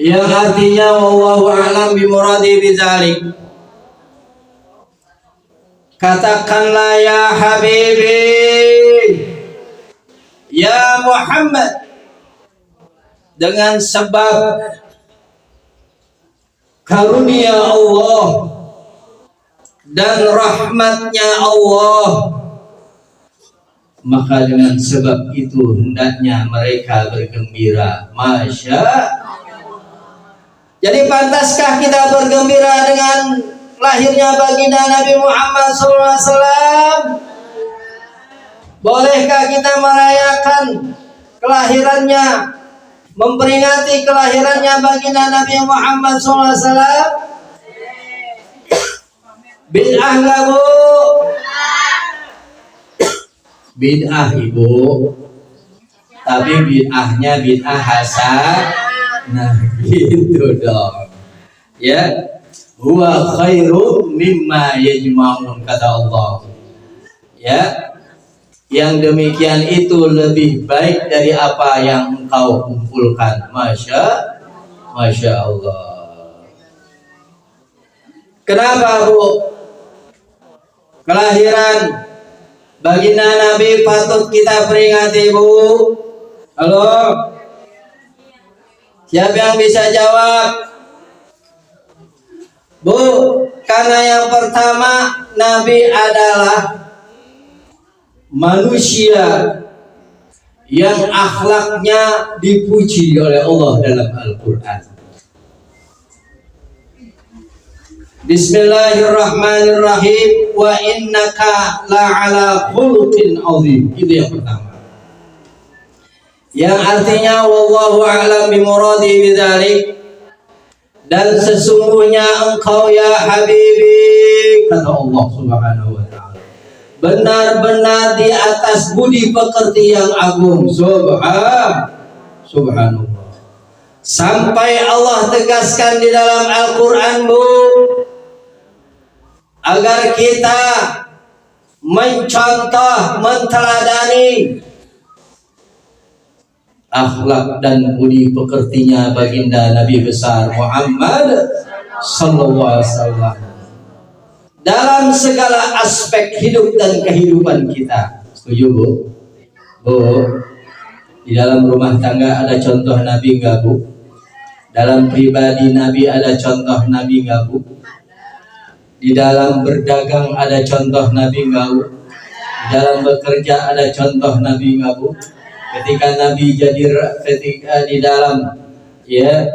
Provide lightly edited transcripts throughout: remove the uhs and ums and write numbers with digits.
yang artinya wallahu a'lam bimuradi bidzalik. Katakanlah ya habibi, ya Muhammad, dengan sebab karunia Allah dan rahmatnya Allah, maka dengan sebab itu hendaknya mereka bergembira. Masya. Jadi pantaskah kita bergembira dengan lahirnya baginda Nabi Muhammad SAW? Bolehkah kita merayakan kelahirannya, memperingati kelahirannya baginda Nabi Muhammad SAW? Bid'ah nggak bu? Bid'ah ibu, tapi bid'ahnya bid'ah hasan. Nah gitu dong ya. Huwa khairu mimma yajma'un, kata Allah ya. Yang demikian itu lebih baik dari apa yang engkau kumpulkan. Masya Allah. Kenapa bu? Kelahiran baginda Nabi patut kita peringati bu. Halo, siapa yang bisa jawab? Bu, karena yang pertama Nabi adalah manusia yang akhlaknya dipuji oleh Allah dalam Al-Quran. Bismillahirrahmanirrahim. Wa innaka la'ala khuluqin azim. Itu yang pertama, yang artinya wallahu a'lam bimuradi bidzalik, dan sesungguhnya engkau ya habibi, kata Allah Subhanahu wa ta'ala, benar-benar di atas budi pekerti yang agung. Subhanallah. Sampai Allah tegaskan di dalam Al-Quran bu, agar kita mencontoh, menteladani akhlak dan budi pekertinya baginda Nabi besar Muhammad sallallahu alaihi wasallam dalam segala aspek hidup dan kehidupan kita. Setuju bu? Bu, di dalam rumah tangga ada contoh Nabi enggak bu? Dalam pribadi Nabi ada contoh Nabi enggak bu? Di dalam berdagang ada contoh Nabi enggak bu? Di dalam bekerja ada contoh Nabi enggak bu? Ketika Nabi jadi ketika di dalam ya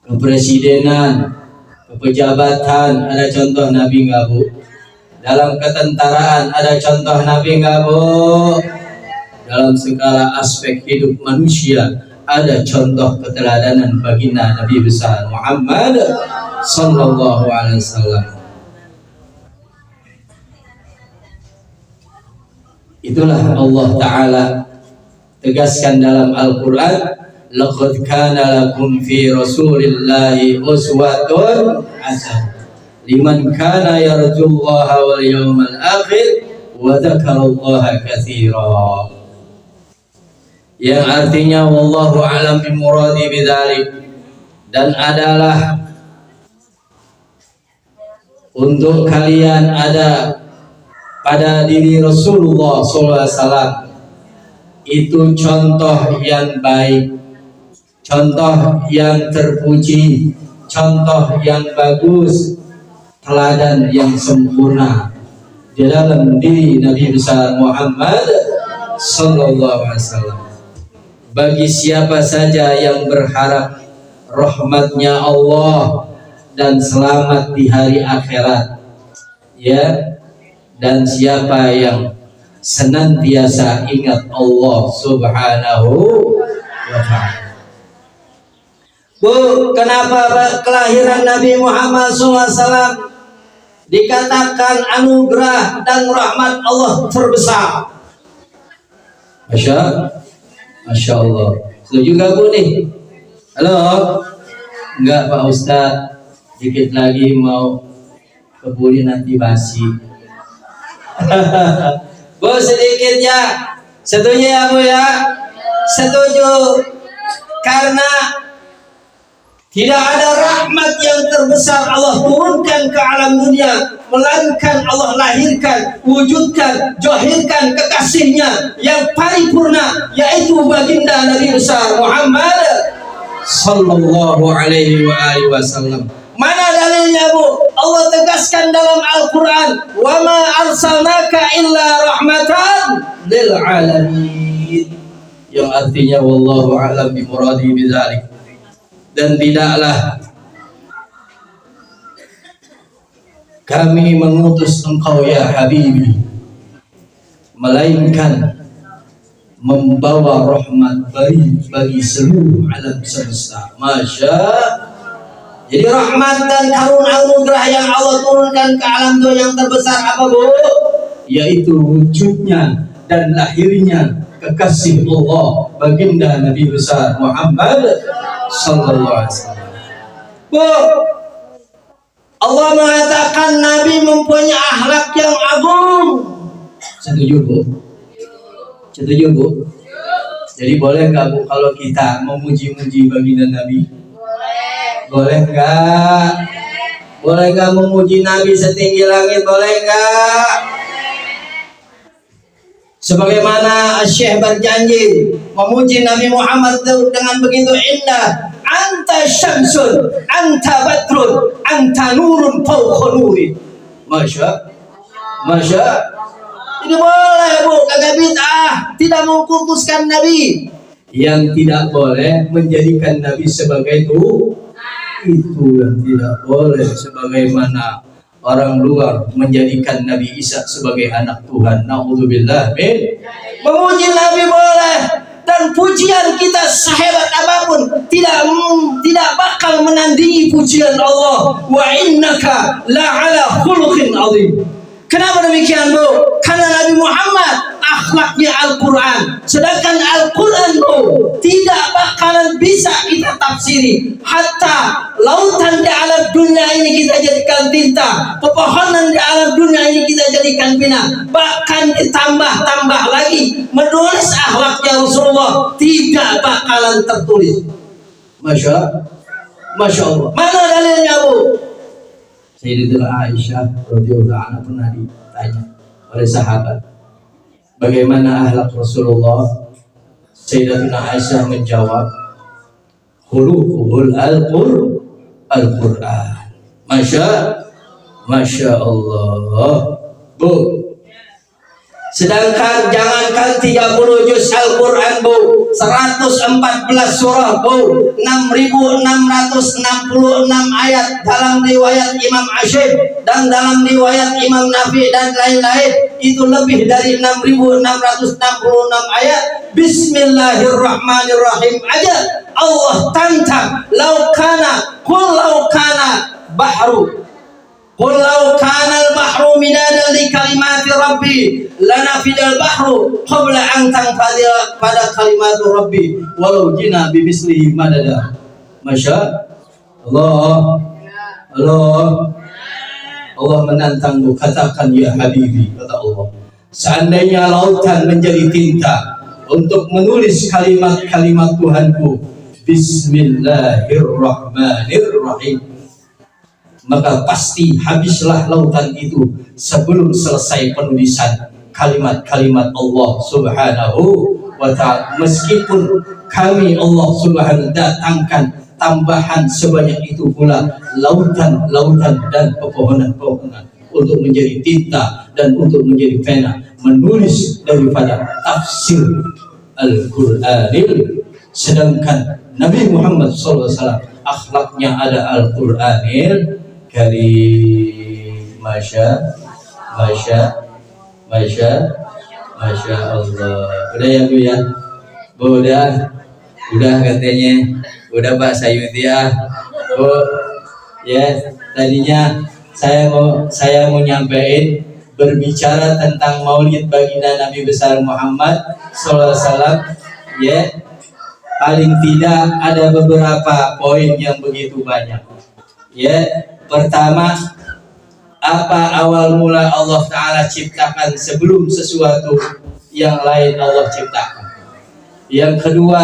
kepresidenan, kepejabatan ada contoh Nabi enggak bu? Dalam ketentaraan ada contoh Nabi enggak bu? Dalam segala aspek hidup manusia ada contoh keteladanan baginda Nabi besar Muhammad sallallahu alaihi wasallam. Itulah Allah Ta'ala tegaskan dalam Al-Quran, laqad kana lakum fi rasulillahi uswatun hasanah liman kana yarjullaha wal yawmal akhir wa dzakarallaha katsira. Yang artinya wallahu a'lam bimuradi bidzalik, dan adalah untuk kalian ada pada diri Rasulullah SAW itu contoh yang baik, contoh yang terpuji, contoh yang bagus, teladan yang sempurna di dalam diri Nabi besar Muhammad sallallahu alaihi wasallam. Bagi siapa saja yang berharap rahmatnya Allah dan selamat di hari akhirat ya, dan siapa yang senantiasa ingat Allah Subhanahu wa ta'ala. Bu, kenapa kelahiran Nabi Muhammad SAW dikatakan anugerah dan rahmat Allah terbesar? Masya Allah. Setuju gak bu nih? Halo? Enggak Pak Ustadz, dikit lagi mau kebuli nanti basi. Bu sedikit ya. Setuju ya bu ya? Setuju. Karena tidak ada rahmat yang terbesar Allah turunkan ke alam dunia melainkan Allah lahirkan, wujudkan, johirkan kekasihnya yang paripurna, yaitu baginda Nabi besar Muhammad sallallahu alaihi wasallam. Mana dalilnya, Bu? Allah tegaskan dalam Al-Quran, wa ma arsalnaka illa rahmatan lil alamin, yang artinya wallahu a'lam bi muradi bidzalik. Dan tidaklah kami mengutus engkau ya Habibi melainkan membawa rahmat bagi seluruh alam semesta. Masya. Jadi rahmat dan anugerah yang Allah turunkan ke alam dunia yang terbesar apa, Bu? Yaitu wujudnya dan lahirnya kekasih Allah baginda Nabi besar Muhammad sallallahu alaihi wasallam. Bu, Allah mengatakan Nabi mempunyai akhlak yang agung. Setuju, Bu? Setuju, Bu? Jadi boleh nggak, Bu, kalau kita memuji-muji baginda Nabi? Boleh nggak? Boleh nggak memuji Nabi setinggi langit? Boleh nggak? Sebagaimana Syekh berjanji memuji Nabi Muhammad dengan begitu indah. Anta syamsun, anta badrun, anta nurun fawqa nuri. Masya. Masya. Ini boleh, Bu, kagak bid'ah. Tidak mengkultuskan Nabi. Yang tidak boleh menjadikan Nabi sebagai itu yang tidak boleh, sebagaimana orang luar menjadikan Nabi Isa sebagai anak Tuhan. Na'udzubillah min. Memuji Nabi boleh, dan pujian kita sehebat apapun tidak bakal menandingi pujian Allah. Wa innaka la'ala khuluqin azim. Kenapa demikian, Bu? Karena Nabi Muhammad akhlaknya Al-Quran, sedangkan Al-Quran, Bu, tidak bakalan bisa kita tafsiri. Hatta lautan di alam dunia ini kita jadikan tinta, pepohonan di alam dunia ini kita jadikan pina, bahkan ditambah-tambah lagi menulis akhlaknya Rasulullah, tidak bakalan tertulis. Masya Allah. Mana dalilnya, Bu? Sayyidatina Aisyah radhiyallahu anha pernah ditanya oleh sahabat, bagaimana akhlak Rasulullah? Sayyidatina Aisyah menjawab, khuluquhul Al-Quran. Masya Allah. Bu, sedangkan jangankan 30 juz Al-Quran, Bu, 114 surah, Bu, 6.666 ayat dalam riwayat Imam Ashib dan dalam riwayat Imam Nafi dan lain-lain, itu lebih dari 6.666 ayat. Bismillahirrahmanirrahim aja Allah tantang, laukana bahru, qul law kana al-bahru midadan li kalimati rabbi lanafidal bahru qabla an tanfadila pada kalimatu rabbi walau jina bi mislihi madada. Masya Allah. Allah menantangmu, katakan ya Habibi, kata Allah, seandainya lautan menjadi tinta untuk menulis kalimat-kalimat Tuhanku, Bismillahirrahmanirrahim, maka pasti habislah lautan itu sebelum selesai penulisan kalimat-kalimat Allah Subhanahu wa ta'ala. Meskipun kami Allah Subhanahu datangkan tambahan sebanyak itu pula lautan dan pepohonan-pepohonan untuk menjadi tinta dan untuk menjadi pena menulis daripada tafsir Al-Qur'anil, sedangkan Nabi Muhammad SAW akhlaknya ada Al-Qur'anil Karim. Masya Allah. Udah ya, Bu, ya? Bu, udah katanya. Udah, Pak Sayuti, ya. Bu, ya, tadinya saya mau nyampein berbicara tentang Maulid baginda Nabi besar Muhammad SAW, ya. Paling tidak ada beberapa poin yang begitu banyak. Ya, pertama, apa awal mula Allah Ta'ala ciptakan sebelum sesuatu yang lain Allah ciptakan. Yang kedua,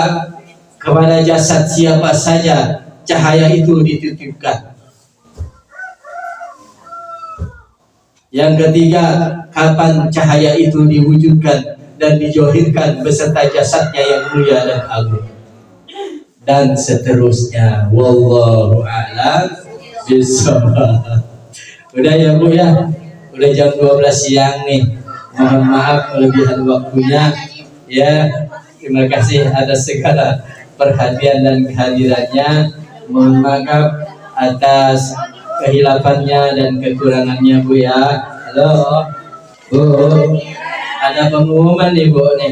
kepada jasad siapa saja cahaya itu dititipkan. Yang ketiga, kapan cahaya itu diwujudkan dan dijohirkan beserta jasadnya yang mulia dan agung. Dan seterusnya. Wallahu a'lam bishawab. Udah ya Bu ya. Udah jam 12 siang nih. Mohon maaf kelebihan waktunya. Ya, terima kasih atas segala perhatian dan kehadirannya. Mohon maaf atas kehilafannya dan kekurangannya Bu ya. Halo Bu, ada pengumuman nih Bu nih.